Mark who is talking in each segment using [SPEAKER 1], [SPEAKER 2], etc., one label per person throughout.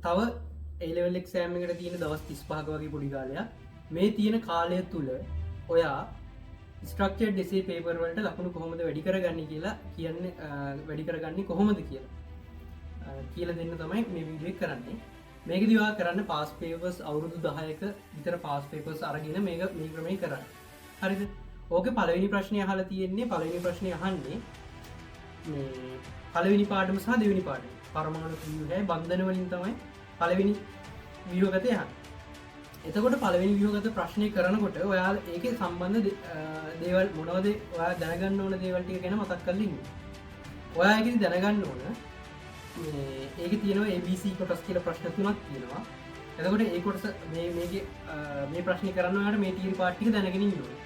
[SPEAKER 1] තව A-level exam එකට තියෙන දවස් 35ක වගේ පොඩි කාලයක්. මේ තියෙන කාලය තුල ඔයා ස්ට්‍රක්චර්ඩ් essay paper වලට ලකුණු කොහොමද වැඩි කරගන්නේ කියලා කියන්නේ වැඩි කරගන්නේ කොහොමද කියලා දෙන්න තමයි මේ වීඩියෝ එක කරන්නේ. මේකදී ඔයා කරන්න පාස් පේපර්ස් අවුරුදු 10ක විතර පාස් පේපර්ස් අරගෙන මේ ක්‍රමයෙන් කරන්න. හරිද? ඕකේ පළවෙනි ප්‍රශ්නේ අහලා තියෙන්නේ පළවෙනි ප්‍රශ්නේ අහන්නේ මේ පළවෙනි පාඩම සහ දෙවෙනි පාඩම. පරමාණු ව්‍යුහය බන්ධන වලින් තමයි පළවෙනි ව්‍යුහගතය අහන්නේ. එතකොට පළවෙනි ව්‍යුහගත ප්‍රශ්නය කරනකොට ඔයාලා ඒකේ සම්බන්ධ දේවල් මොනවද ඔයා දැනගන්න ඕන දේවල් ටික ගැන මතක් කරලා ඉන්න. ඔයා ඒකෙදි දැනගන්න ඕන මේ ඒකේ තියෙනවා ABC කොටස් කියලා ප්‍රශ්න තුනක් තියෙනවා. එතකොට ඒ කොටස මේ ප්‍රශ්නේ කරන්න ඔයාලට මේ තියරි පාර්ට් ටික දැනගෙන ඉන්න ඕනේ.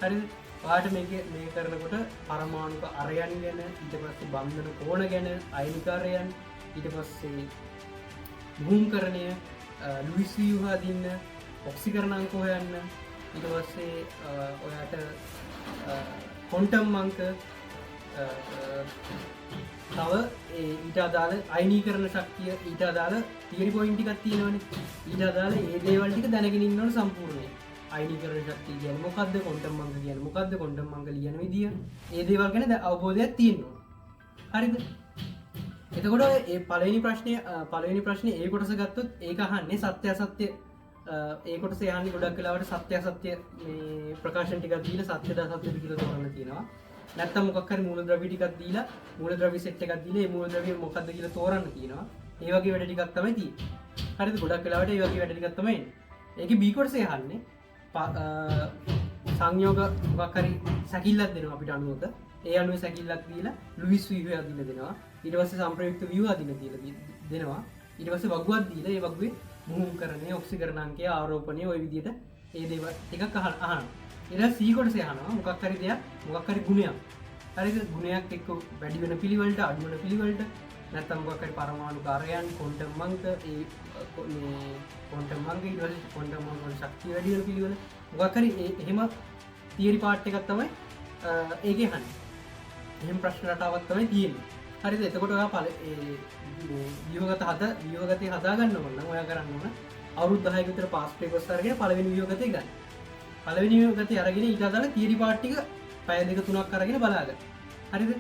[SPEAKER 1] හරිද? ඔයාලට මේ කරනකොට පරමාණුක අරයන් ගැන, ඊට පස්සේ බන්ධන කෝණ ගැන, අයනිකාරයන්, ඊට පස්සේ භූම්කරණය, ලුයිස් ව්‍යුහ දින්න, ඔක්සිකරණාංක හොයන්න, ඊට පස්සේ ඔයාට ක්වොන්ටම් අංක, තව ඊට අදාළ අයනීකරණ ශක්තිය, ඊට අදාළ තියරි පොයින්ට් ටිකක් තියෙනවනේ. ඊට අදාළ ඒ දේවල් ටික දැනගෙන ඉන්න ඕන සම්පූර්ණයෙන්. අයනීකරණ ශක්තිය කියන්නේ මොකද්ද? ක්වොන්ටම් අංක කියන්නේ මොකද්ද? ක්වොන්ටම් අංක ලියන විදිය, ඒ දේවල් ගැන අවබෝධයක් තියෙන්න ඕන. හරිද? එතකොට ඒ පළවෙනි ප්‍රශ්නේ ඒ කොටස ගත්තොත් ඒක අහන්නේ සත්‍ය අසත්‍ය ඒ කොටස යන්නේ ගොඩක් වෙලාවට සත්‍ය අසත්‍ය මේ ප්‍රකාශන ටිකක් දීලා සත්‍යද අසත්‍යද කියලා තෝරන්න තියෙනවා. නැත්තම් මොකක් හරි මූලද්‍රව්‍ය ටිකක් දීලා මූලද්‍රව්‍ය සෙට් එකක් දීලා ඒ මූලද්‍රව්‍ය මොකක්ද කියලා තෝරන්න තියෙනවා. ඒ වගේ වැඩ ටිකක් තමයි තියෙන්නේ. හරිද? ගොඩක් වෙලාවට ඒ වගේ වැඩ ටිකක් තමයි එන්නේ. ඒකේ B කොටසේ අහන්නේ සංයෝග මොකක් හරි සැකිල්ලක් දෙනවා අපිට අණුවක. ඒ අණුවේ සැකිල්ලක් දීලා ලුයිස් ව්‍යුහයක් දීලා දෙනවා. ඊට පස්සේ සම්ප්‍රයුක්ත ව්‍යුහ අදින දීලා දෙනවා. ඊට පස්සේ වගුවක් දීලා ඒ වගුවේ භූම්කරණය, ඔක්සිකරණාංකය, ආරෝපණය ඔය විදිහට ඒ දේවල් ටිකක් අහනවා. ඊට C කොටසේ අහනවා මොකක් හරි දෙයක්, මොකක් හරි ගුණයක්. හරිද? ගුණයක් එක්ක වැඩි වෙන පිළිවෙලට, අඩු වෙන පිළිවෙලට, නැත්නම් මොකක් හරි පරමාණු කාර්යයන්, ක්වොන්ටම් අංක, මේ ක්වොන්ටම් අංක, ඊට පස්සේ ක්වොන්ටම් අංක වල ශක්තිය වැඩි වෙන පිළිවෙල. මොකක් හරි එහෙම තියරි පාර්ට් එකක් තමයි ඒකේ අහන්නේ. එහෙම ප්‍රශ්න රටාවක් තමයි තියෙන්නේ. හරිද? එතකොට ඔයා ව්‍යුහගතය හදාගන්න ඕන නම් ඔයා කරන්න ඕන අවුරුදු 10ක විතර පාස් පේපර්ස් අරගෙන පළවෙනි ව්‍යුහගතය ගන්න. පළවෙනි ව්‍යුහගතය අරගෙන ඊට අදාළ තියරි පාර්ට් ටික පැය 2-3ක් අරගෙන බලාගන්න. හරිද?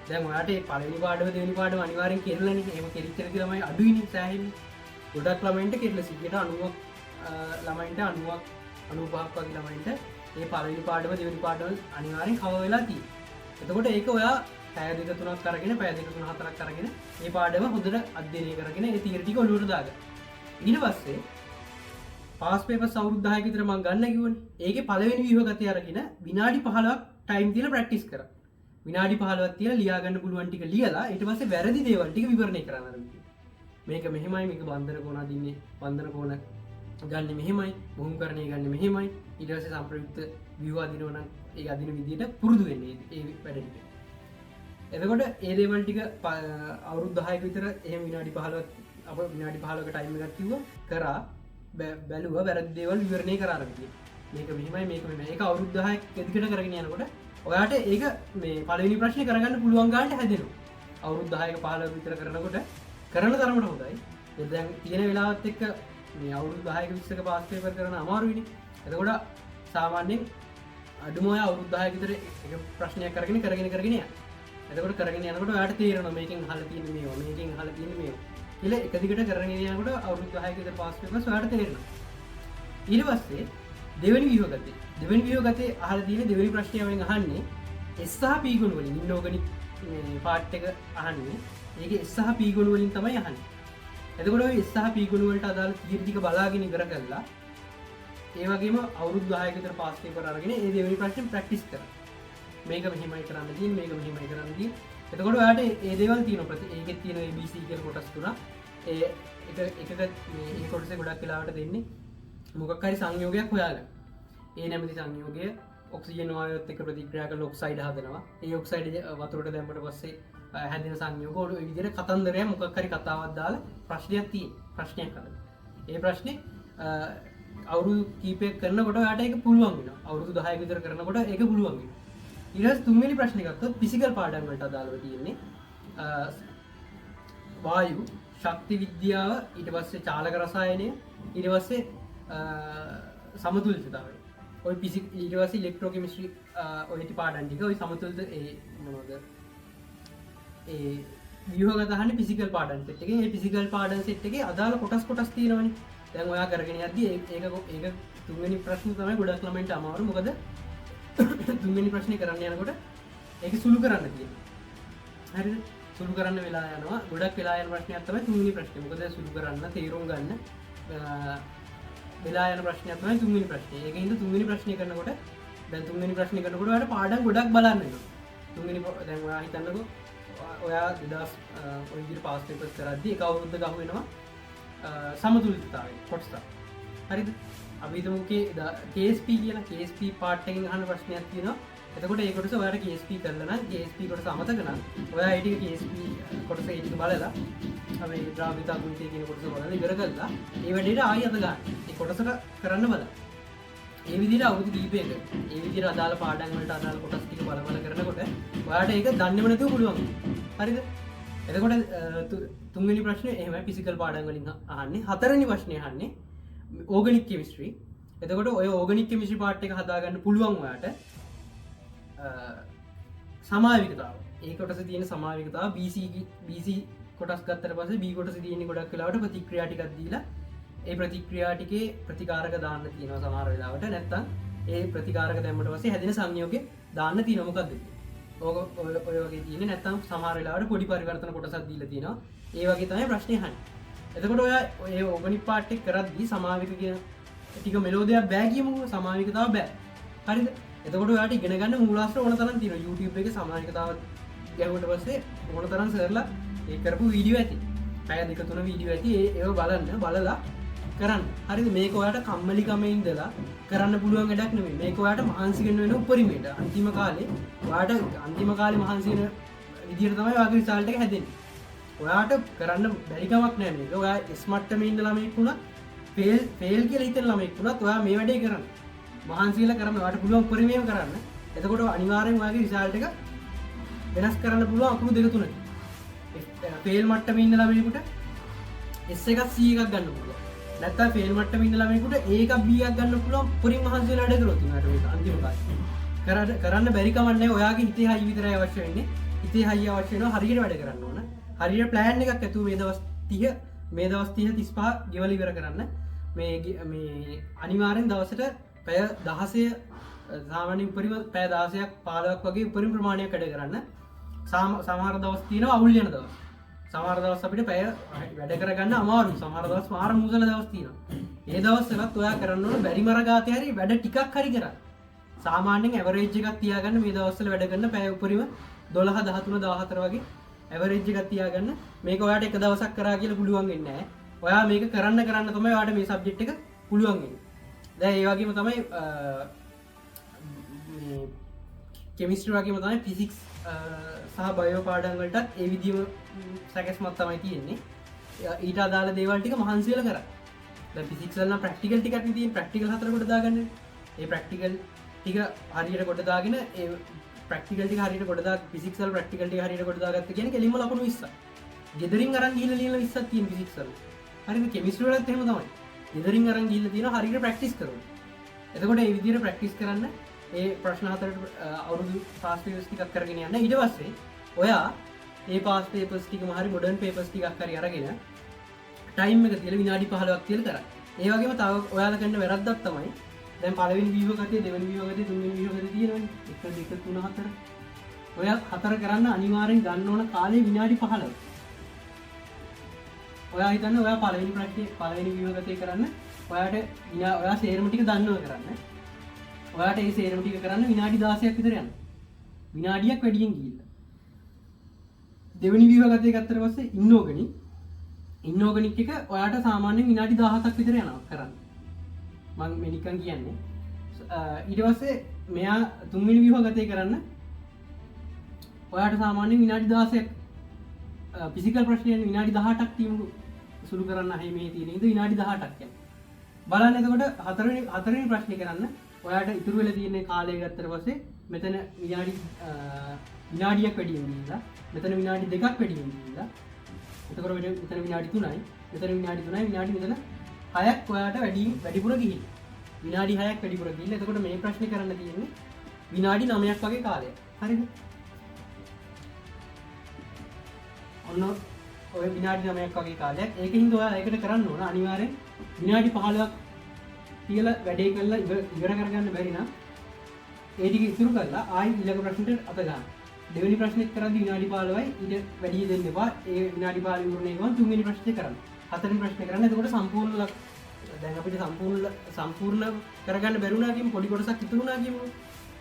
[SPEAKER 1] දැන් ඔයාට මේ පළවෙනි පාඩම දෙවෙනි පාඩම අනිවාර්යෙන් කෙරලානේ. එහෙම කෙරිච්ච නැති ළමයි අඩුයිනේ සෑහෙන්නේ. ගොඩක් ළමයින්ට කෙරලා 90ට ළමයින්ට 95ක් වගේ ළමයින්ට මේ පළවෙනි පාඩම දෙවෙනි පාඩම අනිවාර්යෙන් කව වෙලා තියෙනවා. එතකොට ඒක ඔයා පැය 2-3ක් අරගෙන පැය 2-3-4ක් අරගෙන මේ පාඩම හොඳට අධ්‍යයනය කරගෙන ඒ තියරි ටික ඔලුවට දාගන්න. ඊට පස්සේ පාස් පේපර්ස් අවුරුදු 10ක විතර මම ගන්න කිව්වනේ. ඒකේ පළවෙනි ව්‍යුහගතය අරගෙන විනාඩි 15ක් ටයිම් තියලා ප්‍රැක්ටිස් කරා. විනාඩි 15ක් තියලා ලියා ගන්න පුළුවන් ටික ලියලා ඊට පස්සේ වැරදි දේවල් ටික විවරණය කරන්න ආරම්භ. මේක මෙහෙමයි, මේක බන්ධන කෝණ අදින්නේ, බන්ධන කෝණ ගන්න මෙහෙමයි, භූම්කරණය ගන්න මෙහෙමයි. ඊට පස්සේ සම්ප්‍රයුක්ත ව්‍යුහ අදිනවා නම් ඒ අදින විදිහට පුරුදු වෙන්නේ ඒ වැඩ ටික. එතකොට ඒ දේවල් ටික අවුරුදු 10ක විතර එහෙම විනාඩි 15ක ටයිම් එකක් කිව්වා කරා බැලුවා වැරදි දේවල් විවරණය කරා ආරම්භ. මේක මෙහෙමයි, මේක මෙහෙමයි. ඒක අවුරුදු 10ක් දිගට කරගෙන යනකොට ඔයාට ඒක මේ පළවෙනි ප්‍රශ්නේ කරගන්න පුළුවන් ගානට හැදෙනවා. අවුරුදු 10ක 15ක විතර කරනකොට කරන තරමට හොඳයි. දැන් තියෙන වෙලාවත් එක්ක මේ අවුරුදු 10ක 20ක පාස් පේපර් කරන අමාරුයිනේ. එතකොට සාමාන්‍යයෙන් අඩුම ඔය අවුරුදු 10ක විතර එක ප්‍රශ්නයක් කරගෙන යන්න. එතකොට කරගෙන යනකොට ඔයාට තේරෙනවා මේකෙන් අහලා තියෙන්නේ මේවා, මේකෙන් අහලා තියෙන්නේ මේවා. කියලා එක දිගට කරගෙන යනකොට අවුරුදු 10ක විතර පාස් පේපර්ස් ඔයාට තේරෙනවා. ඊට පස්සේ දෙවෙනි ව්‍යුහගතේ අහලා තියෙන දෙවෙනි ප්‍රශ්නය වලින් අහන්නේ S සහ P ගුණ වලින් ඉන්ऑර්ගනික් පාර්ට් එක අහන්නේ. ඒකේ S සහ P ගුණ වලින් තමයි අහන්නේ. එතකොට ඔය S සහ P ගුණ වලට අදාළ තියරි ටික බලාගෙන ඉවර කරලා ඒ වගේම අවුරුදු 10ක විතර පාස් පේපර් අරගෙන ඒ දෙවෙනි ප්‍රශ්නේ ප්‍රැක්ටිස් කරා. මේක මෙහෙමයි කරන්න තියෙන්නේ, මේක මෙහෙමයි කරන්න තියෙන්නේ. එතකොට ඔයාලට ඒ දේවල් තියෙනවා. ඒකෙත් තියෙන ABC කියලා කොටස් තුනක්. ඒ එක මේ කොටසේ ගොඩක් වෙලාවට දෙන්නේ මොකක් හරි සංයෝගයක් හොයාගන්න. ඒ නැමැති සංයෝගය ඔක්සිජන් වායුවත් එක්ක ප්‍රතික්‍රියා කරලා ඔක්සයිඩ් හදනවා. ඒ ඔක්සයිඩ් වතුරට දැම්මට පස්සේ හැදෙන සංයෝග ඔය විදිහට කතන්දරයක් මොකක් හරි කතාවක් දාලා ප්‍රශ්නයක් හදලා. ඒ ප්‍රශ්නේ අවුරුදු කීපයක් කරනකොට ඔයාට ඒක පුළුවන් වෙනවා. අවුරුදු 10ක විතර කරනකොට ඒක පුළුවන් වෙනවා. ඊට පස්සේ තුන්වෙනි ප්‍රශ්නේ ගත්තොත් ෆිසිකල් පාඩම් වලට අදාළව තියෙන්නේ වායු, ශක්ති විද්‍යාව ඊට පස්සේ චාලක රසායනය ඊට පස්සේ සමතුලිතතාවය ඔය පිසි ඊට පස්සේ ඉලෙක්ට්‍රෝ කෙමිස්ට්‍රි ඔය පාඩම් ටික ඔය සමතුලිත මොනවද ඒ ව්‍යුහගත හන්නේ ෆිසිකල් පාඩම් සෙට් එකේ ඒ ෆිසිකල් පාඩම් සෙට් එකේ අදාළ කොටස් තියෙනවනේ දැන් ඔයා කරගෙන යද්දී ඒක තුන්වෙනි ප්‍රශ්නේ තමයි ගොඩක් ළමයින්ට අමාරු මොකද තුන්වෙනි ප්‍රශ්නේ කරන්න යනකොට ඒක සුළු කරන්න තියෙනවා හරිද සුළු කරන්න වෙලා යනවා ගොඩක් වෙලා යන ප්‍රශ්නයක් තමයි තුන්වෙනි ප්‍රශ්නේ මොකද සුළු කරන්න තේරුම් ගන්න වෙලා යන ප්‍රශ්නයක් තමයි තුන්වෙනි ප්‍රශ්නේ ඒකින්ද තුන්වෙනි ප්‍රශ්නේ කරනකොට දැන් තුන්වෙනි ප්‍රශ්නේ කරනකොට ඔයාලට පාඩම් ගොඩක් බලන්න වෙනවා තුන්වෙනි දැන් ඔයා හිතන්නකෝ ඔයා 2000 ඔය විදිහට පාස් පේපර්ස් කරද්දී එක අවුරුද්දක අහු වෙනවා සමතුලිතතාවය කොටස හරිද අපි හිතමු KSP කියන KSP පාර්ට් එකෙන් අහන ප්‍රශ්නයක් තියෙනවා එතකොට ඒ කොටස ඔයාලට KSP කරලා නම් KSP කොටස අමතක නම් ඔයා ඒ ටික KSP කොටස ඒ ටික බලලා අපි ද්‍රාවිතා ගුණිතය කියන කොටස බලලා ඉවර කළා ඒ වැඩේට ආයෙ අත ගන්න ඒ කොටසට කරන්න බලන්න ඒ විදිහට අවුරුදු කිහිපයක ඒ විදිහට අදාළ පාඩම් වලට අදාළ කොටස් ටික බල කරනකොට ඔයාලට ඒක දන්නේම නැතුව පුළුවන් හරිද එතකොට තුන්වෙනි ප්‍රශ්නේ එහෙමයි ෆිසිකල් පාඩම් වලින් අහන්නේ හතරවෙනි ප්‍රශ්නේ අහන්නේ ඕගනික් කෙමිස්ට්‍රි එතකොට ඔය ඕගනික් කෙමිස්ට්‍රි පාර්ට් එක හදාගන්න පුළුවන් ඔයාට සමාවිකතාව ඒ කොටස තියෙන සමාවිකතාව BC කොටස් ගත්තට පස්සේ B කොටස තියෙන ගොඩක් වෙලාවට ප්‍රතික්‍රියා ටිකක් දීලා ඒ ප්‍රතික්‍රියා ටිකේ ප්‍රතිකාරක දාන්න තියෙනවා සමහර වෙලාවට නැත්තම් ඒ ප්‍රතිකාරක දැම්මට පස්සේ හැදෙන සංයෝගය දාන්න තියෙනවා මොකද්ද ඔය වගේ තියෙන්නේ නැත්තම් සමහර වෙලාවට පොඩි පරිවර්තන කොටසක් දීලා තියෙනවා ඒ වගේ තමයි ප්‍රශ්නේ අහන්නේ එතකොට ඔය ඕගනික් පාර්ට් එක කරද්දී සමාවික කියන ටික මෙලෝඩියක් බෑ කියමු සමාවිකතාව බෑ හරිද එතකොට ඔයාලට ඉගෙන ගන්න මූලාශ්‍ර ඕන තරම් තියෙනවා YouTube එකේ සමාවිකතාව ගැහුවට පස්සේ ඕන තරම් සර්ලා ඒ කරපු වීඩියෝ ඇති පැය දෙක තුන වීඩියෝ ඇති ඒව බලන්න බලලා කරන්න හරිද මේක ඔයාලට කම්මැලිකමේ ඉඳලා කරන්න පුළුවන් වැඩක් නෙමෙයි මේක ඔයාලට මහන්සි වෙන්න වෙන උපරිමයට අන්තිම කාලේ ඔයාලට අන්තිම කාලේ මහන්සි වෙන විදියට තමයි ඔයාගේ රිසල්ට් එක හැදෙන්නේ ඔයාට කරන්න බැරි කමක් නැහැ මේක ඔයා ස්මාර්ට් ටමේ ඉඳලා ළමෙක් වුණා ෆේල් කියලා හිතන ළමෙක් වුණත් ඔයා මේ වැඩේ කරන්න මහන්සි වෙලා කරන්න ඔයාට පුළුවන් උපරිමයෙන් කරන්න එතකොට අනිවාර්යෙන් ඔයාගේ රිසල්ට් එක වෙනස් කරන්න පුළුවන් අකුරු දෙක තුනකින් ෆේල් මට්ටමේ ඉන්න ළමයෙකුට S එකක් C එකක් ගන්න පුළුවන් නැත්තම් ෆේල් මට්ටමේ ඉන්න ළමයෙකුට A එකක් B එකක් ගන්න පුළුවන් උපරිම මහන්සි වෙලා වැඩ කරොත් උනාට මේක අන්තිම කාලේ කරන්න බැරි කමක් නැහැ ඔයාගේ හිතේ හයි විතරයි අවශ්‍ය වෙන්නේ හිතේ හයි අවශ්‍ය වෙනවා හරියට වැඩ කරන්න ඕන හරියට ප්ලෑන් එකක් ඇතුව මේ දවස් 30 35 ගෙවල ඉවර කරන්න මේ අනිවාර්යෙන් දවසට පැය 16 සාමාන්‍ය උපරිම පැය 16ක් 15ක් වගේ උපරිම ප්‍රමාණයක් වැඩ කරන්න සමහර දවස් තියෙනවා අවුල් යන දවස් සමහර දවස් අපිට පැය වැඩ කරගන්න අමාරුයි සමහර දවස් මාර මුසල දවස් තියෙනවා ඒ දවස්වලත් ඔයා කරන්න ඕන බැරි මරගාතේ හරි වැඩ ටිකක් හරි කරන්න සාමාන්‍යයෙන් ඇවරේජ් එකක් තියාගන්න මේ දවස්වල වැඩ කරන පැය උපරිම 12 13 14 වගේ ඇවරේජ් එකක් තියාගන්න මේක ඔයාට එක දවසක් කරා කියලා පුළුවන් වෙන්නේ නැහැ ඔයා මේක කරන්න තමයි ඔයාට මේ සබ්ජෙක්ට් එක පුළුවන් වෙන්නේ දැන් ඒ වගේම තමයි මේ කෙමිස්ට්‍රි වගේම තමයි ෆිසික්ස් සහ බයෝ පාඩම් වලටත් ඒ විදිහම සැකස්මක් තමයි තියෙන්නේ ඊට අදාළ දේවල් ටික මහන්සි වෙලා කරා දැන් ෆිසික්ස් වල නම් ප්‍රැක්ටිකල් ටිකක් නේ තියෙන්නේ ප්‍රැක්ටිකල් 4 කොට දාගන්න ඒ ප්‍රැක්ටිකල් ටික හරියට කොට දාගෙන ඒ ප්‍රැක්ටිකල් ටික හරියට කොට දා ෆිසික්ස් වල ප්‍රැක්ටිකල් ටික හරියට කොට දාගත්ත කියන්නේ කෙලින්ම ලකුණු 20ක් ගෙදරින් අරන් ගිහිල්ලා ලියන 20ක් තියෙන ෆිසික්ස් වල හරිද කෙමිස්ට්‍රි වලත් එහෙම තමයි ගෙදරින් අරන් ගිහිල්ලා තියෙනවා හරියට ප්‍රැක්ටිස් කරනවා එතකොට මේ විදිහට ප්‍රැක්ටිස් කරන්න ඒ ප්‍රශ්න හතරට අවුරුදු පාස් පේපර්ස් ටිකක් කරගෙන යන්න ඊට පස්සේ ඔයා ඒ පාස් පේපර්ස් ටිකම හරි මොඩර්න් පේපර්ස් ටිකක් හරි අරගෙන ටයිම් එක තියලා විනාඩි 15ක් තියලා කරා. ඒ වගේම තව ඔයාලා කරන වැරද්දක් තමයි දැන් පළවෙනි වීව ගතිය දෙවෙනි වීව ගතිය තුන්වෙනි වීව ගතිය තියෙනවනේ 1 2 3 4 ඔයා 4 කරන්න අනිවාර්යෙන් ගන්න ඕන කාලේ විනාඩි 15යි. ඔයා හිතන්නේ ඔයා පළවෙනි වීව ගතිය කරන්න ඔයාට ඔයා සේරම ටික දන්නව කරන්න ඔයාට ඒ සේරම ටික කරන්න විනාඩි 16ක් විතර යනවා. විනාඩියක් වැඩියෙන් ගිහිල්ලා. දෙවෙනි ව්‍යුහ ගතේ ගත්තට පස්සේ ඉන්නෝගනික් එක ඔයාට සාමාන්‍යයෙන් විනාඩි 17ක් විතර යනවා කරන්න. මම මේ නිකන් කියන්නේ. ඊට පස්සේ මෙයා තුන්වෙනි ව්‍යුහ ගතේ කරන්න ඔයාට සාමාන්‍යයෙන් විනාඩි 16ක් ෆිසිකල් ප්‍රශ්නයෙන් විනාඩි 18ක් තියමු සුළු කරන්න අහේ මේ තියෙන ඉතින් විනාඩි 18ක් යනවා. බලන්න එතකොට හතරවෙනි ප්‍රශ්නේ කරන්න ඔයාට ඉතුරු වෙලා තියෙන කාලය ගත්තට පස්සේ මෙතන විනාඩියක් වැඩියෙන් ගිහිල්ලා මෙතන විනාඩි 2ක් වැඩියෙන් ගිහිල්ලා එතකොට මෙතන විනාඩි 3යි. මෙතන විනාඩි 3යි විනාඩි මෙතන 6ක් ඔයාට වැඩිපුර ගිහිල්ලා. විනාඩි 6ක් වැඩිපුර ගිහිල්ලා. එතකොට මේ ප්‍රශ්නේ කරන්න තියෙන්නේ විනාඩි 9ක් වගේ කාලයක්. හරිද? ඔන්න ඔය විනාඩි 9ක් වගේ කාලයක්. ඒකින්ද ඔයාලා ඒකට කරන්න ඕන අනිවාර්යෙන් විනාඩි 15ක් කියලා වැඩේ කරලා ඉවර කරගන්න බැරි නම් ඒ ටික ඉතුරු කරලා ආයි ඊළඟ ප්‍රශ්නෙට අත ගන්න. දෙවෙනි ප්‍රශ්නෙත් කරද්දී විනාඩි 15යි ඊට වැඩි දෙන්න එපා. ඒ විනාඩි 15 ඉවරනේ ගමන් තුන්වෙනි ප්‍රශ්නේ කරන්න. හතරවෙනි ප්‍රශ්නේ කරන්න. එතකොට සම්පූර්ණ දැන් අපිට සම්පූර්ණ කරගන්න බැරුණා කියමු. පොඩි කොටසක් ඉතුරුනා කියමු.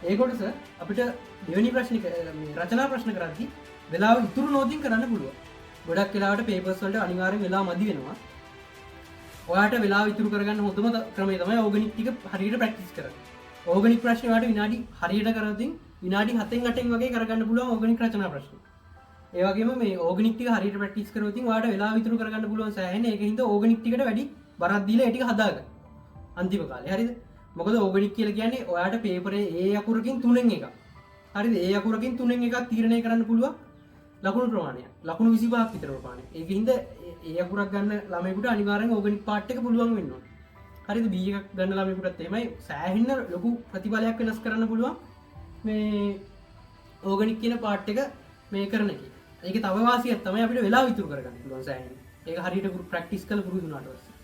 [SPEAKER 1] ඒ කොටස අපිට දෙවෙනි ප්‍රශ්නේ මේ රචනා ප්‍රශ්න කරද්දී වෙලාව ඉතුරු නොදින් කරන්න පුළුවන්. ගොඩක් වෙලාවට පේපර්ස් වලට අනිවාර්යෙන් වෙලාව මදි වෙනවා. ඔයාට වෙලාව ඉතුරු කරගන්න හොඳම ක්‍රමය තමයි ඕගනික් ටික හරියට ප්‍රැක්ටිස් කරන්න. ඕගනික් ප්‍රශ්න ඔයාට විනාඩි හරියට කරද්දී විනාඩි 7න් 8න් වගේ කරගන්න පුළුවන් ඕගනික් රචනා ප්‍රශ්න. ඒ වගේම මේ ඕගනික් ටික හරියට ප්‍රැක්ටිස් කරොත් ඔයාට වෙලාව ඉතුරු කරගන්න පුළුවන් සෑහෙන. ඒකින්ද ඕගනික් ටිකට වැඩි බරක් දීලා ඒ ටික හදාගන්න. අන්තිම කාලේ හරිද? මොකද ඕගනික් කියලා කියන්නේ ඔයාට පේපරේ ඒ අකුරකින් 3න් එකක්. හරිද? ඒ අකුරකින් 3න් එකක් තීරණය කරන්න පුළුවන් ලකුණු ප්‍රමාණය. ලකුණු 25ක් විතර ප්‍රමාණය. ඒකින්ද ඒ අකුරක් ගන්න ළමයෙකුට අනිවාර්යෙන් ඕගනික් පාර්ට් එක පුළුවන් වෙන්න ඕනේ. හරිද? B එකක් ගන්න ළමයෙකුටත් එහෙමයි සෑහෙන ලොකු ප්‍රතිඵලයක් වෙනස් කරන්න පුළුවන් මේ ඕගනික් කියන පාර්ට් එක මේ කරන එකේ. ඒකේ තව වාසියක් තමයි අපිට වෙලාව ඉතුරු කරගන්න පුළුවන් සෑහෙන. ඒක හරියට ප්‍රැක්ටිස් කරලා පුරුදු වුණාට පස්සේ.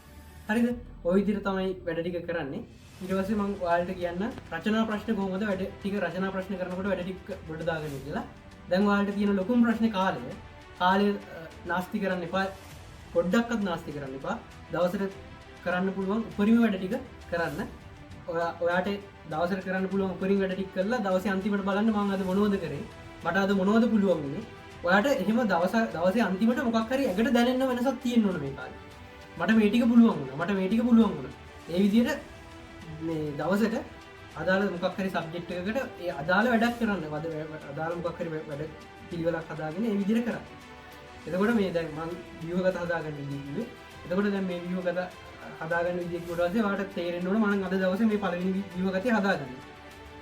[SPEAKER 1] හරිද? ওই විදිහට තමයි වැඩ ටික කරන්නේ. ඊට පස්සේ මම ඔයාලට කියන්න රචනා ප්‍රශ්න කොහොමද වැඩ ටික රචනා ප්‍රශ්න කරනකොට වැඩ ටික ගොඩ දාගන්නේ කියලා. දැන් ඔයාලට තියෙන ලොකුම ප්‍රශ්නේ කාලය නාස්ති කරන්න එපා. පොඩ්ඩක්වත් නාස්ති කරන්න එපා. දවසට කරන්න පුළුවන් උපරිම වැඩ ටික කරන්න. ඔයාට දවසට කරන්න පුළුවන් උපරිම වැඩ ටික කරලා දවසේ අන්තිමට බලන්න මම අද මොනවද කරේ. මට අද මොනවද පුළුවන් වුනේ. ඔයාට එහෙම දවසේ අන්තිමට මොකක් හරි ඇඟට දැනෙන්න වෙනසක් තියෙන්න ඕන මේ කාලේ. මට මේ ටික පුළුවන් වුණා. මට මේ ටික පුළුවන් වුණා. ඒ විදිහට මේ දවසට අදාළ මොකක් හරි සබ්ජෙක්ට් එකකට ඒ අදාළ වැඩක් කරන්න. අදාළ මොකක් හරි වැඩ පිළිවෙලක් හදාගෙන ඒ විදිහට කරන්න. එතකොට මේ දැන් මම ව්‍යුහගත හදාගන්න ඉන්නේ. එතකොට දැන් මේ ව්‍යුහගත හදාගන්න විදිහ කොට පස්සේ ඔයාලට තේරෙන්න ඕන මම අද දවසේ මේ පළවෙනි ව්‍යුහගතය හදාගන්න.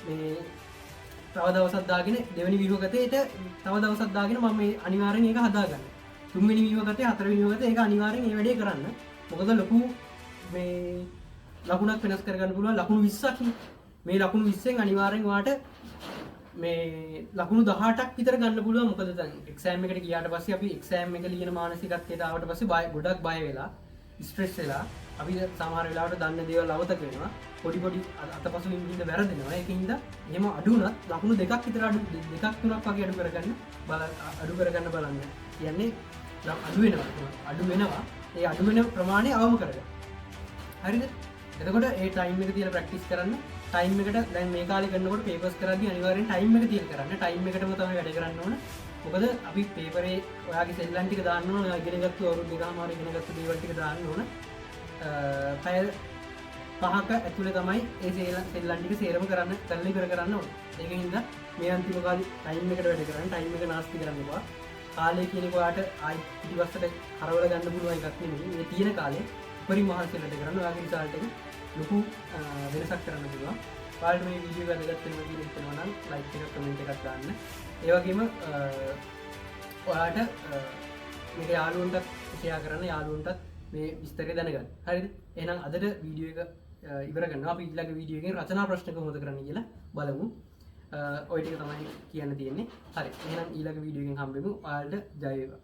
[SPEAKER 1] මේ තව දවසක් දාගෙන දෙවෙනි ව්‍යුහගතේට තව දවසක් දාගෙන මම මේ අනිවාර්යෙන් ඒක හදාගන්න. තුන්වෙනි ව්‍යුහගතේ හතරවෙනි ව්‍යුහගතේ ඒක අනිවාර්යෙන් මේ වැඩේ කරන්න. මොකද ලොකු මේ ලකුණක් වෙනස් කරගන්න පුළුවන් ලකුණු 20ක් මේ ලකුණු 20න් අනිවාර්යෙන් ඔයාට මේ ලකුණු 18ක් විතර ගන්න පුළුවන්. මොකද දැන් එක්සෑම් එකට ගියාට පස්සේ අපි එක්සෑම් එක ලියන මානසිකත්වයට ආවට පස්සේ ගොඩක් බය වෙලා ස්ට්‍රෙස් වෙලා අපි සමහර වෙලාවට දන්න දේවල් අවතක වෙනවා. පොඩි අතපසු ඉඳින්න වැරදෙනවා. ඒකින්ද එහෙම අඩු වුණත් ලකුණු දෙකක් විතර දෙකක් තුනක් වගේ අඩු කරගන්න බලන්න. කියන්නේ අඩු වෙනවා. ඒ අඩු වෙන ප්‍රමාණය අවම කරගන්න. හරිද? එතකොට ඒ ටයිම් එක තියලා ප්‍රැක්ටිස් කරන්න. ටයිම් එකට දැන් මේ කාලේ කරනකොට පේපර්ස් කරද්දී අනිවාර්යෙන් ටයිම් එක තියලා කරන්න. ටයිම් එකටම තමයි වැඩ කරන්න ඕන. මොකද අපි පේපරේ ඔයාගේ සෙල්ලම් ටික දාන්න ඕන. ඔයා ඉගෙනගත්තු අවුරුදු දෙකමාර ඉගෙනගත්තු දේවල් ටික දාන්න ඕන. පැය 5ක ඇතුළේ තමයි ඒ සෙල්ලම් ටික සේරම කරලා ඉවර කරන්න ඕන. ඒකින්ද මේ අන්තිම කාලේ ටයිම් එකට වැඩ කරන්න. ටයිම් එක නාස්ති කරන්න එපා. කාලය කියන එක ඔයාට ආයි පිටිපස්සට හරවල ගන්න පුළුවන් එකක් නෙමෙයි. මේ තියෙන කාලේ උපරිම මහන්සියට වැඩ කරන්න. ඔයාගේ රිසල්ට් එක ලොකු වෙනසක් කරන්න පුළුවන්. ඔයාලට මේ වීඩියෝ එක වැදගත් වෙනවා කියලා හිතනවා නම් ලයික් එකක් කමෙන්ට් එකක් දාන්න. ඒ වගේම ඔයාට මේක යාළුවන්ටත් ෂෙයා කරන්න. යාළුවන්ටත් මේ විස්තරය දැනගන්න. හරිද? එහෙනම් අදට වීඩියෝ එක ඉවර කරනවා. අපි ඊළඟ වීඩියෝ එකෙන් රචනා ප්‍රශ්න කොහොමද කරන්නේ කියලා බලමු. ඔය ටික තමයි කියන්න තියෙන්නේ. හරි. එහෙනම් ඊළඟ වීඩියෝ එකෙන් හම්බෙමු. ඔයාලට ජය වේවා.